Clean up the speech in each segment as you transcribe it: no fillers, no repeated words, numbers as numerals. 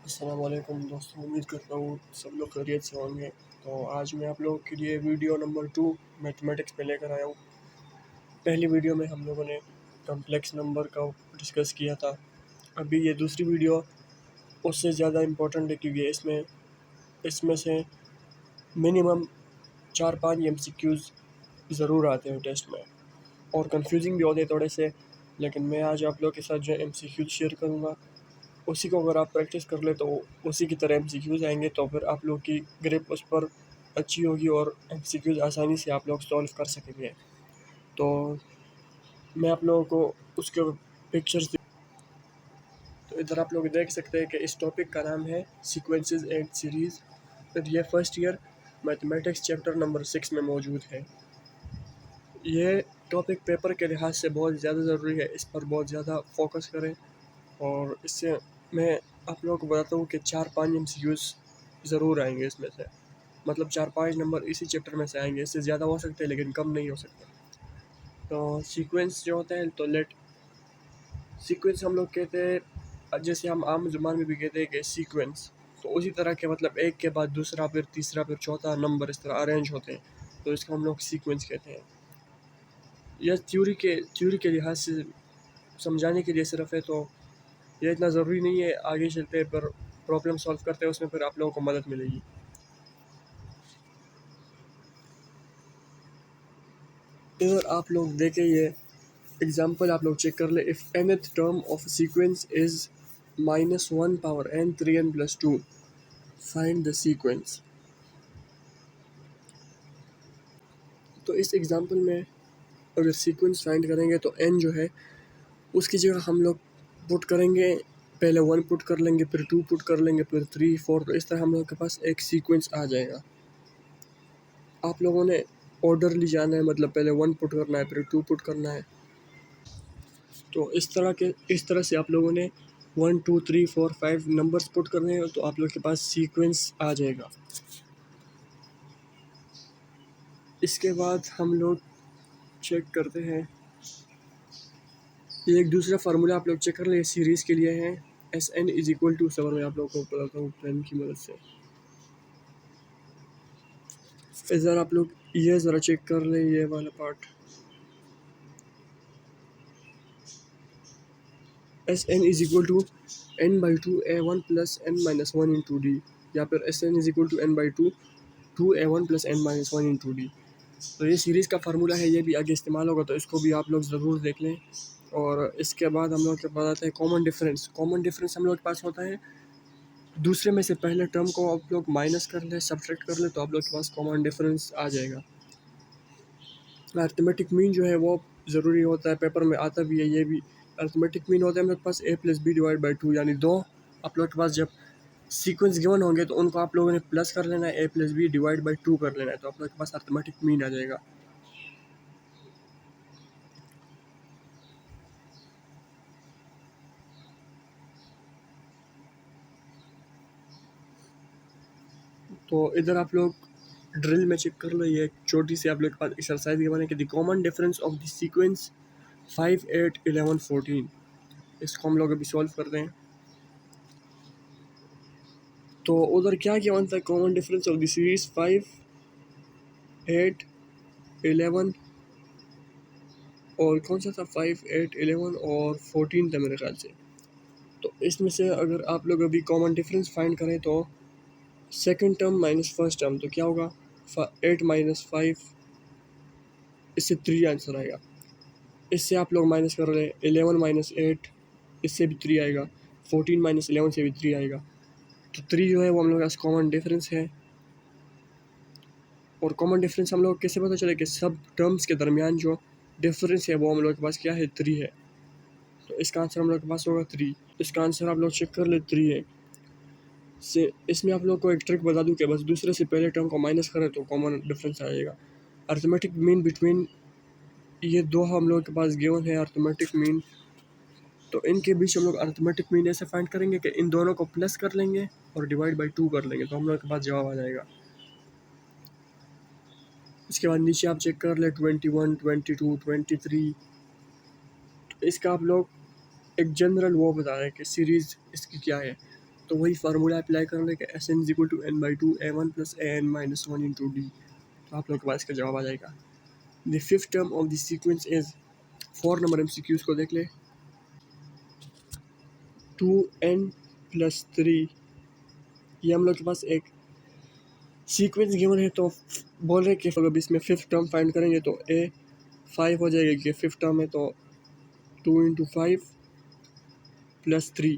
अस्सलाम वालेकुम दोस्तों, उम्मीद करता हूँ सब लोग खैरियत से होंगे। तो आज मैं आप लोगों के लिए वीडियो नंबर 2 मैथमेटिक्स पे लेकर आया हूँ। पहली वीडियो में हम लोगों ने कॉम्प्लेक्स नंबर का डिस्कस किया था। अभी ये दूसरी वीडियो उससे ज़्यादा इम्पोर्टेंट है, क्योंकि इसमें इसमें से मिनिमम 4-5 MCQs ज़रूर आते हैं टेस्ट में, और कंफ्यूजिंग भी होते हैं थोड़े से। लेकिन मैं आज आप लोगों के साथ जो MCQs शेयर करूँगा, उसी को अगर आप प्रैक्टिस कर ले तो उसी की तरह MCQs आएंगे, तो फिर आप लोग की ग्रिप उस पर अच्छी होगी और MCQs आसानी से आप लोग सॉल्व कर सकेंगे। तो मैं आप लोगों को उसके पिक्चर्स, तो इधर आप लोग देख सकते हैं कि इस टॉपिक का नाम है सीक्वेंसेस एंड सीरीज़। और ये first year mathematics chapter number 6 में मौजूद है। ये टॉपिक पेपर के लिहाज से बहुत ज़्यादा ज़रूरी है, इस पर बहुत ज़्यादा फोकस करें। और इससे मैं आप लोगों को बताता हूँ कि 4-5 MCQs ज़रूर आएंगे इसमें से, मतलब 4-5 नंबर इसी चैप्टर में से आएंगे। इससे ज़्यादा हो सकते हैं लेकिन कम नहीं हो सकते। तो सीक्वेंस जो होता है, तो लेट सीक्वेंस हम लोग कहते हैं, जैसे हम आम जुबान में भी कहते हैं कि सीक्वेंस, तो उसी तरह के मतलब एक के बाद दूसरा, फिर तीसरा, फिर चौथा नंबर इस तरह अरेंज होते हैं, तो इसको हम लोग सीक्वेंस कहते हैं। यह थ्योरी के लिहाज से समझाने के लिए सिर्फ है, तो ये इतना ज़रूरी नहीं है। आगे चलते पर प्रॉब्लम सॉल्व करते हैं उसमें फिर आप लोगों को मदद मिलेगी। इधर आप लोग देखें, ये एग्जांपल आप लोग चेक कर ले। If nth term of sequence is -1 power n 3n + 2, find the sequence. तो इस एग्जांपल में अगर सीक्वेंस फाइंड करेंगे तो n जो है उसकी जगह हम लोग पुट करेंगे, पहले 1 पुट कर लेंगे, फिर 2 पुट कर लेंगे, फिर 3 4, तो इस तरह हम लोग के पास एक सीक्वेंस आ जाएगा। आप लोगों ने ऑर्डरली जाना है, मतलब पहले 1 पुट करना है, फिर 2 पुट करना है। तो इस तरह से आप लोगों ने 1 2 3 4 5 नंबर्स पुट करने हैं, तो आप लोग के पास सीक्वेंस आ जाएगा। इसके बाद हम लोग चेक करते हैं, ये एक दूसरा फार्मूला आप लोग चेक कर लें, सीरीज़ के लिए है। SN = 7 मैं आप लोगों को बताता हूँ पेन की मदद से। इधर आप लोग ये ज़रा चेक कर लें, ये वाला part. SN = n/2 a1 + n-1 × d, या फिर SN = n/2 2a1 + n-1 × d। तो ये सीरीज़ का फार्मूला है, ये भी आगे इस्तेमाल होगा, तो इसको भी आप लोग ज़रूर देख लें। और इसके बाद हम लोग के पास आता है कॉमन डिफरेंस। कॉमन डिफरेंस हम लोग के पास होता है, दूसरे में से पहले टर्म को आप लोग माइनस कर लें, सब्ट्रैक्ट कर लें, तो आप लोग के पास कॉमन डिफरेंस आ जाएगा। अर्थमेटिक मीन जो है वो ज़रूरी होता है, पेपर में आता भी है। ये भी अर्थमेटिक मीन होता है हम लोग के पास a + b / 2, यानी दो आप लोग के पास जब सीक्वेंस गिवन होंगे तो उनको आप लोगों ने प्लस कर लेना है, a + b / 2 कर लेना है, तो आप लोग के पास अर्थमेटिक मीन आ जाएगा। तो इधर आप लोग ड्रिल में चेक कर लो, ये छोटी सी आप लोग के पास एक्सरसाइज गिवन है कि the common difference of the sequence 5 8 11 14। इसको हम लोग अभी सॉल्व करते हैं। तो उधर क्या गिवन था, common difference of the series 5 8 11, और कौन सा था, 5 8 11 और 14 था मेरे ख्याल से। तो इसमें से अगर आप लोग अभी कॉमन डिफरेंस फाइंड करें तो second term minus first term, तो क्या होगा, 8 - 5, इससे 3 आंसर आएगा। इससे आप लोग माइनस कर रहे हैं 11 - 8, इससे भी 3 आएगा। 14 - 11 से भी 3 आएगा। तो 3 जो है वो हम लोग के पास कॉमन डिफरेंस है। और कॉमन डिफरेंस हम लोग कैसे पता चले कि सब टर्म्स के दरमियान जो डिफरेंस है वो हम लोग के पास क्या है, 3 है। तो इसका आंसर हम लोग के पास होगा 3। इसका आंसर आप लोग चेक कर ले, 3 है। से इसमें आप लोग को एक ट्रिक बता दूं कि बस दूसरे से पहले टर्म को माइनस करें तो कॉमन डिफरेंस आ जाएगा। अर्थमेटिक मीन बिटवीन ये दो हम लोग के पास गिवन है, अर्थमेटिक मीन। तो इनके बीच हम लोग अर्थमेटिक मीन ऐसे फाइंड करेंगे कि इन दोनों को प्लस कर लेंगे और डिवाइड बाई 2 कर लेंगे, तो हम लोग के पास जवाब आ जाएगा। इसके बाद नीचे आप चेक कर ले, 21 22 23। तो इसका आप लोग एक जनरल वो बता रहे हैं कि सीरीज़ इसकी क्या है। तो वही फार्मूला अप्लाई कर लें कि S N is equal to N by two A one plus A N minus one into D. तो आप लोग के पास इसका जवाब आ जाएगा। The fifth term of the sequence is 4 number MCQs को देख ले। 2n प्लस 3, ये हम लोग के पास एक सीक्वेंस गिवन है, तो बोल रहे कि अब इसमें फिफ्थ टर्म फाइंड करेंगे तो ए 5 हो जाएगा कि फिफ्थ टर्म है, तो 2 इंटू 5 प्लस 3,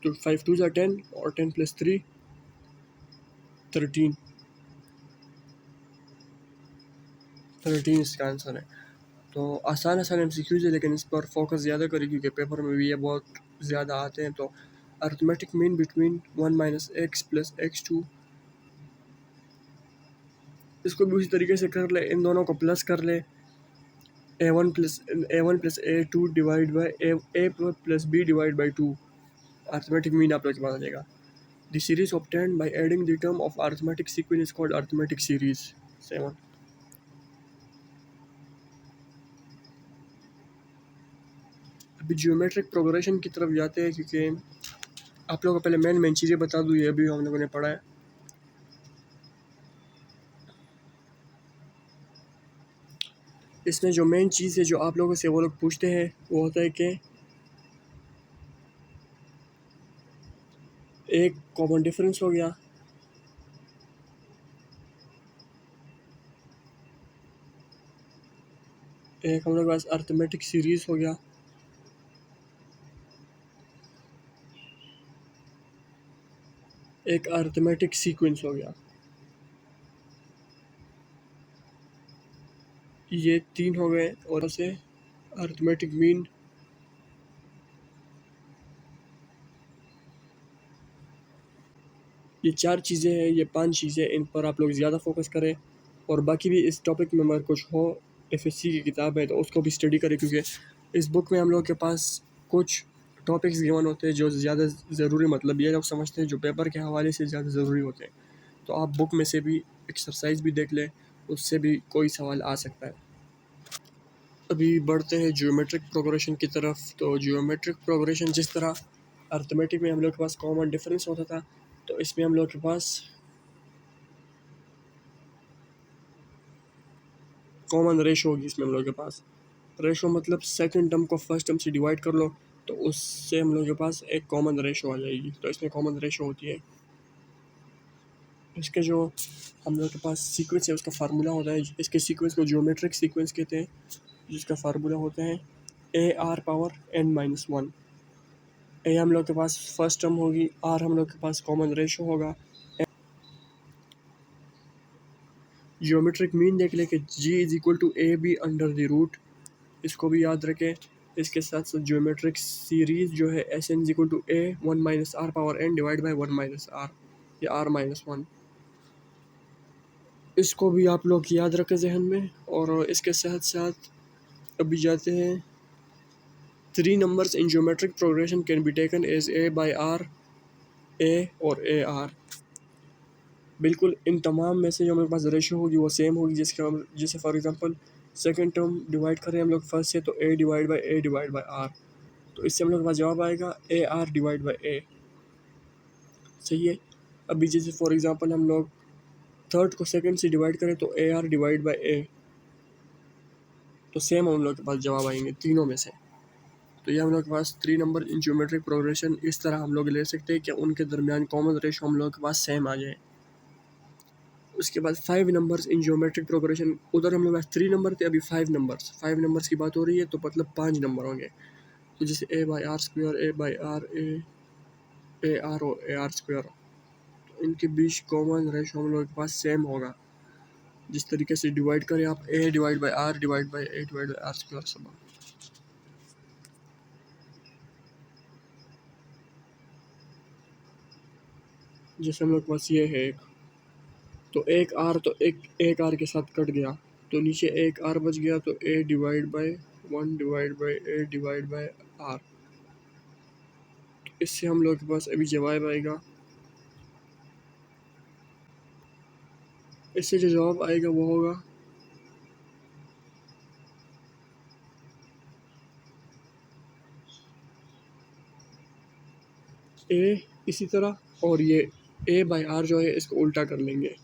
तो 5 2 जा 10 और 10 प्लस 3 13 इसका आंसर है। तो आसान MCQs है, लेकिन इस पर फोकस ज़्यादा करें क्योंकि पेपर में भी ये बहुत ज़्यादा आते हैं। तो arithmetic mean between 1 minus x plus x2, इसको भी उसी तरीके से कर ले, इन दोनों को प्लस कर ले। a1 plus a2 divide by a plus b divide by 2, arithmetic mean आप लोग के पास आ जाएगा। The series obtained by adding the term of arithmetic sequence is called arithmetic series 7। अभी जियोमेट्रिक प्रोग्रेशन की तरफ जाते हैं, क्योंकि आप लोगों को पहले मेन चीज़ें बता दूँ, ये अभी हम लोगों ने पढ़ा है। इसमें जो मेन चीज़ है जो आप लोगों से वो लोग पूछते हैं वो होता है कि एक कॉमन डिफरेंस हो गया, एक हम लोग के पास अर्थमेटिक सीरीज हो गया, एक अर्थमेटिक सीक्वेंस हो गया। ये 3 हो गए, और से अर्थमेटिक मीन, ये 4 चीज़ें हैं, ये 5 चीज़ें, इन पर आप लोग ज़्यादा फोकस करें। और बाकी भी इस टॉपिक में अगर कुछ हो, FSC की किताब है तो उसको भी स्टडी करें, क्योंकि इस बुक में हम लोग के पास कुछ टॉपिक्स गिवन होते हैं जो ज़्यादा ज़रूरी, मतलब ये लोग समझते हैं जो पेपर के हवाले से ज़्यादा ज़रूरी होते हैं। तो आप बुक में से भी एक्सरसाइज भी देख लें, उससे भी कोई सवाल आ सकता है। अभी बढ़ते हैं जियोमेट्रिक प्रोग्रेशन की तरफ। तो जियोमेट्रिक प्रोग्रेशन जिस तरह अर्थमेटिक में हम लोग के पास कॉमन डिफरेंस होता था, तो इसमें हम लोग के पास कॉमन रेशो होगी। इसमें हम लोग के पास रेशो मतलब सेकंड टर्म को फर्स्ट टर्म से डिवाइड कर लो, तो उससे हम लोग के पास एक कॉमन रेशो आ जाएगी। तो इसमें कॉमन रेशो होती है, इसके जो हम लोग के पास सीक्वेंस है उसका फार्मूला होता है, इसके सीक्वेंस को जियोमेट्रिक सीक्वेंस कहते हैं, जिसका फार्मूला होता है AR⁻n-1। ए हम लोग के पास फर्स्ट टर्म होगी, आर हम लोग के पास कॉमन रेशो होगा। जियोमेट्रिक मीन देख ले कि G is equal to AB under the root, इसको भी याद रखें। इसके साथ साथ जियोमेट्रिक सीरीज जो है SN is equal to A 1 minus R power n divide by 1 minus R या R-1, इसको भी आप लोग याद रखें जहन में। और इसके साथ साथ अभी जाते हैं, 3 numbers in geometric progression can be taken as A by R, A और AR। बिल्कुल इन तमाम में से जो हमारे पास रेशो होगी वो सेम होगी, जिसका जैसे for example second term divide करें हम लोग फर्स्ट से, तो A डिवाइड बाई R, तो इससे हम लोग के पास जवाब आएगा AR डिवाइड बाई A। सही है। अभी जैसे फॉर एग्जांपल हम लोग थर्ड को सेकंड से डिवाइड करें तो AR डिवाइड बाई A, तो सेम हम लोग के पास जवाब आएंगे तीनों में से। तो ये हम लोग के पास 3 नंबर इन ज्योमेट्रिक प्रोग्रेशन इस तरह हम लोग ले सकते हैं कि उनके दरमियान कॉमन रेशो हम लोग के पास सेम आ जाए। उसके बाद 5 नंबर्स इन ज्योमेट्रिक प्रोग्रेशन, उधर हम लोग पास 3 नंबर थे, अभी 5 नंबर्स की बात हो रही है, तो मतलब 5 नंबर होंगे। तो जैसे A/R², A/R और AR², तो इनके बीच कॉमन रेशो हम लोग के पास सेम होगा। जिस तरीके से डिवाइड करें आप A divide by R divide by A divide by R² सब, जैसे हम लोग के पास ये है एक, तो एक R, तो एक R के साथ कट गया, तो नीचे एक R बच गया, तो A divide by 1 divide by A divide by R। इससे हम लोग के पास अभी जवाब आएगा, इससे जो जवाब आएगा वो होगा ए इसी तरह, और ये ए बाई आर जो है इसको उल्टा कर लेंगे,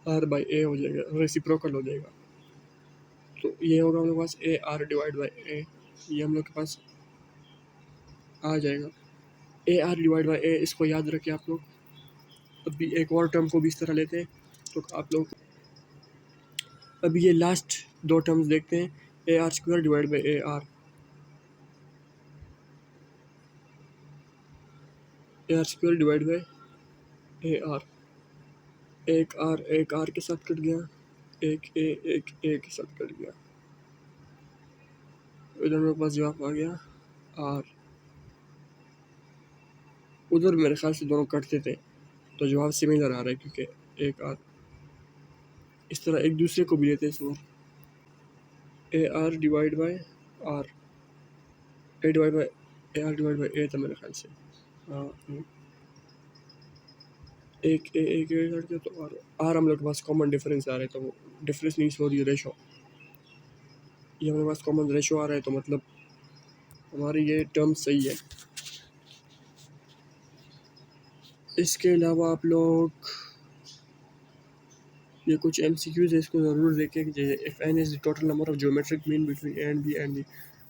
आर बाई ए हो जाएगा, रेसिप्रोकल हो जाएगा। तो ये होगा हम लोग के पास ए आर डिवाइड बाई ए, ये हम लोग के पास आ जाएगा। ए आर डिवाइड बाई ए, इसको याद रखें आप लोग। अभी एक और टर्म को भी इस तरह लेते हैं, तो आप लोग अभी ये लास्ट दो टर्म्स देखते हैं। A R square divide by A are, A R square divide by A are, एक आर के साथ कट गया, एक ए के साथ कट गया, इधर मेरे पास जवाब आ गया आर। उधर मेरे ख्याल से दोनों कटते थे, तो जवाब सिमिलर आ रहा है, क्योंकि एक आर इस तरह एक दूसरे को भी लेते हैं इस बार। A R divide by R, A divide by A R divide by A था मेरे ख्याल से। हाँ, एक कट गया, तो आर हम लोग के पास कॉमन डिफरेंस आ रहा है, तो वो डिफरेंस नहीं सॉरी रेशो, ये हमारे पास कॉमन रेशो आ रहा है, तो मतलब हमारी ये टर्म सही है। इसके अलावा आप लोग ये कुछ MCQs है, इसको ज़रूर देखें। If n is the total number of geometric mean between A and B and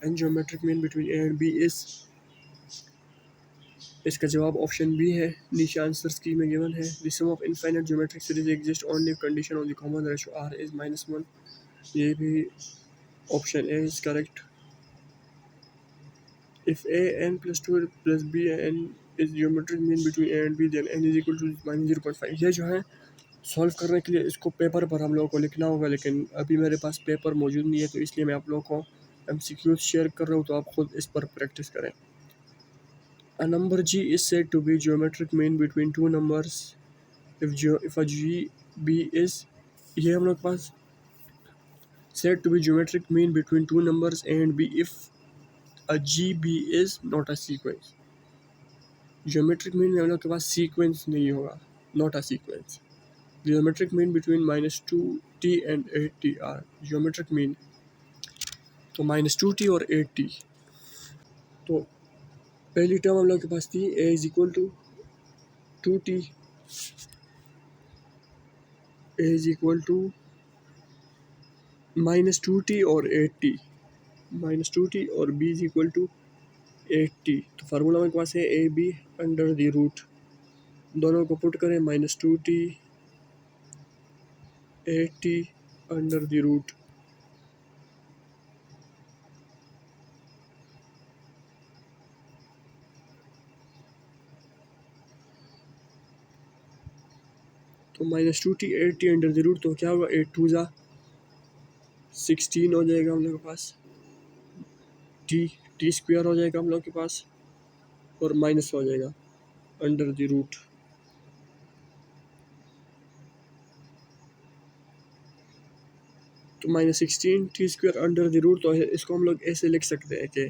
n geometric mean between A and B is, इसका जवाब ऑप्शन बी है, नीचे आंसर स्कीम में गिवन है। The sum of infinite geometric series exist only if condition of the common ratio r is -1, ये भी option A is correct. If a n plus 2 plus b n is geometric mean between a and b then n is equal to -0.5। ये जो है solve करने के लिए इसको paper पर हम लोगों को लिखना होगा, लेकिन अभी मेरे पास पेपर मौजूद नहीं है, तो इसलिए मैं आप लोगों को MCQs शेयर कर रहा हूँ, तो आप खुद इस पर प्रैक्टिस करें। A number g is said to be geometric mean between two numbers if a g b is, ये हम लोग के पास said to be geometric mean between two numbers a and b if a g b is not a sequence। geometric mean में हम लोग के पास sequence नहीं होगा, not a sequence। geometric mean between -2t and 8t are geometric mean, तो -2t और 8t। तो पहली टर्म हम लोग के पास थी a is equal to 2t, a is equal to -2t और 8t, -2t और b is equal to 8t। तो फार्मूला मेरे पास है A B under the root, दोनों को पुट करें, -2t 8t under the root, तो -2t 8t under the root, तो क्या होगा 8 2 जा 16 हो जाएगा हम लोग के पास, टी स्क्वायर हो जाएगा हम लोग के पास, और माइनस हो जाएगा अंडर द रूट। तो -16 T square under the root, तो इसको हम लोग ऐसे लिख सकते हैं कि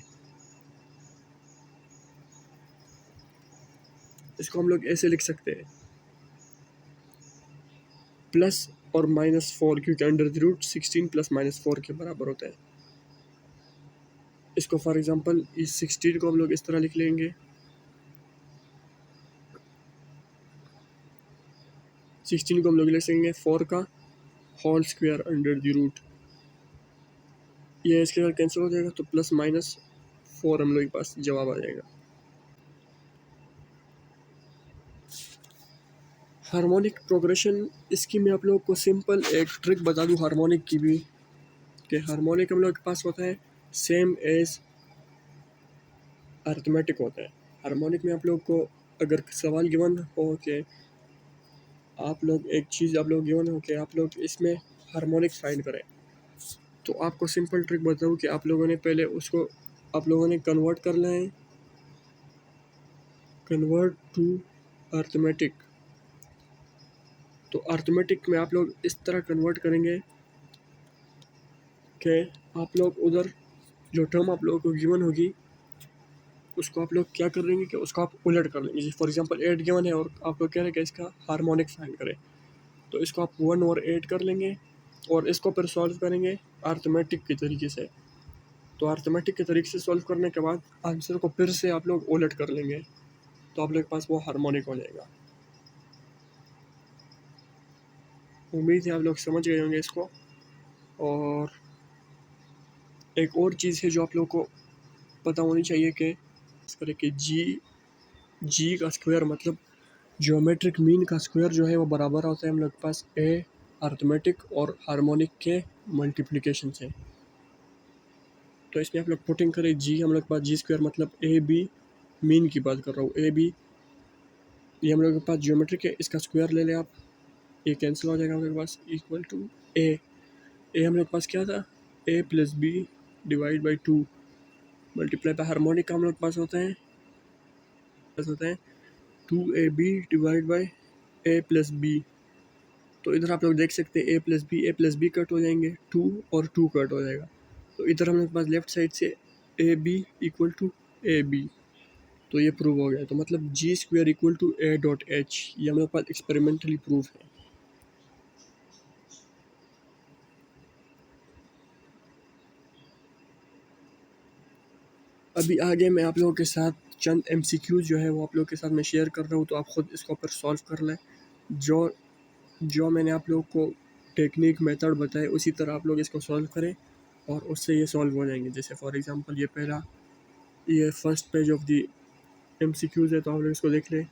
इसको हम लोग ऐसे लिख सकते हैं प्लस और -4, क्योंकि अंडर द रूट 16 प्लस -4 के बराबर होता है। इसको फॉर एग्जांपल इस 16 को हम लोग इस तरह लिख लेंगे, 16 को हम लोग लिख सकेंगे 4 का whole square under the root, ये इसके साथ कैंसिल हो जाएगा, तो +-4 हम लोग के पास जवाब आ जाएगा। हार्मोनिक प्रोग्रेशन, इसकी मैं आप लोग को सिंपल एक ट्रिक बता दूं हार्मोनिक की भी, कि हार्मोनिक हम लोग के पास होता है सेम एज अर्थमेटिक होता है। हार्मोनिक में आप लोग को अगर सवाल गिवन हो कि आप लोग एक चीज़ आप लोग गिवन हो कि आप लोग इसमें हार्मोनिक फाइंड करें, तो आपको सिंपल ट्रिक बताऊँ कि आप लोगों ने पहले उसको आप लोगों ने कन्वर्ट करना है, कन्वर्ट टू अर्थमेटिक। तो अर्थमेटिक में आप लोग इस तरह कन्वर्ट करेंगे कि आप लोग उधर जो टर्म आप लोगों को गिवन होगी उसको आप लोग क्या कर लेंगे कि उसको आप उलट कर लेंगे। जैसे फॉर एग्जांपल 8 गिवन है और आप लोग कह रहे हैं कि इसका हार्मोनिक फाइंड करें, तो इसको आप 1 और 8 कर लेंगे और इसको फिर सॉल्व करेंगे अर्थमेटिक के तरीके से। तो अर्थमेटिक के तरीके से सॉल्व करने के बाद आंसर को फिर से आप लोग उलट कर लेंगे, तो आप लोग के पास वो हार्मोनिक हो जाएगा। उम्मीद है आप लोग समझ गए होंगे इसको। और एक और चीज़ है जो आप लोग को पता होनी चाहिए कि इस तरह कि जी का स्क्वायर मतलब ज्योमेट्रिक मीन का स्क्वायर जो है वो बराबर होता है हम लोग के पास ए अर्थमेटिक और हार्मोनिक के मल्टीप्लिकेशन से। तो इसमें आप लोग पुटिंग करें जी, हम लोग के पास जी स्क्वायर मतलब ए बी, मीन की बात कर रहा हूँ, ए बी ये हम लोग के पास ज्योमेट्रिक है, इसका स्क्वायर ले लें आप, ए कैंसिल हो जाएगा हम लोग के पास इक्वल टू ए हम लोग के पास क्या था A plus B divide by 2 multiply by harmonic का हम लोग के पास होता है 2ab divide by A plus B. तो इधर आप लोग देख सकते हैं ए प्लस बी कट हो जाएंगे, 2 और 2 कट हो जाएगा। तो इधर हम लोग के पास लेफ्ट साइड से A B equal to A B, तो ये प्रूव हो गया। तो मतलब G square equal to A dot H, ये हम लोग के पास एक्सपेरिमेंटली प्रूफ है। अभी आगे मैं आप लोगों के साथ चंद MCQs जो है वो आप लोगों के साथ मैं शेयर कर रहा हूँ, तो आप ख़ुद इसको ऊपर सॉल्व कर लें। जो मैंने आप लोगों को टेक्निक मेथड बताए उसी तरह आप लोग इसको सॉल्व करें और उससे ये सॉल्व हो जाएंगे। जैसे फॉर एग्जांपल ये first page of the MCQs है, तो आप लोग इसको देख लें।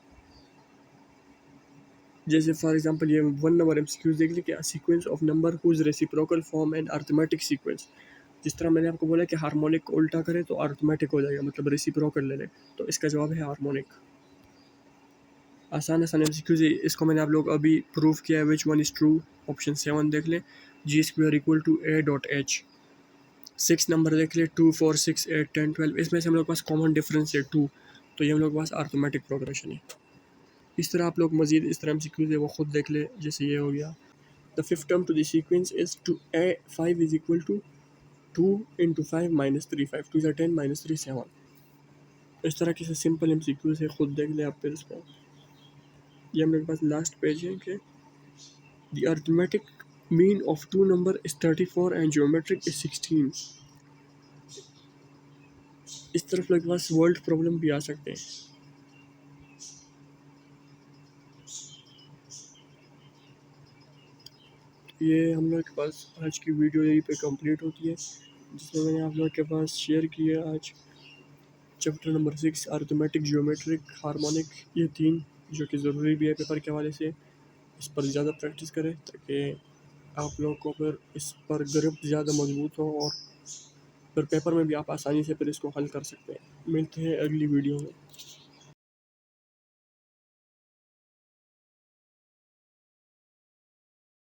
जैसे फॉर एग्जांपल ये 1 नंबर MCQs देख लें कि sequence of number whose reciprocal form and arithmetic sequence. जिस तरह मैंने आपको बोला कि हार्मोनिक को उल्टा करें तो अर्थमेटिक हो जाएगा, मतलब रेसिप्रोकल ले लें, तो इसका जवाब है हार्मोनिक। आसान MCQs है, इसको मैंने आप लोग अभी प्रूफ किया है। Which one is true, option 7 देख लें, G square equal to A dot H. 6 number देख ले, 2 4 6 8 10 12, इसमें से हम लोग के पास कॉमन डिफरेंस है 2, तो ये हम लोग के पास अर्थमेटिक प्रोग्रेशन है। इस तरह आप लोग मजीद इस तरह MCQs है वो खुद देख ले। जैसे ये हो गया, the fifth term to the sequence is to A 5 is equal to 2 into 5 minus 3 5 2 10 minus 3 7। इस तरह के सिंपल MCQs है, खुद देख ले आप फिर इसको। ये हम लोग के पास लास्ट पेज है कि the arithmetic mean of 2 number is 34 and geometric is 16। इस तरफ लोग के पास वर्ल्ड प्रॉब्लम भी आ सकते हैं। ये हम लोग के पास आज की वीडियो यहीं पे कंप्लीट होती है, जिसमें मैंने आप लोग के पास शेयर किया आज chapter number 6 arithmetic, geometric, harmonic, ये 3 जो कि ज़रूरी भी है पेपर के हवाले से। इस पर ज़्यादा प्रैक्टिस करें ताकि आप लोग को फिर इस पर ग्रिप ज़्यादा मजबूत हो और फिर पेपर में भी आप आसानी से फिर इसको हल कर सकते हैं। मिलते हैं अगली वीडियो में।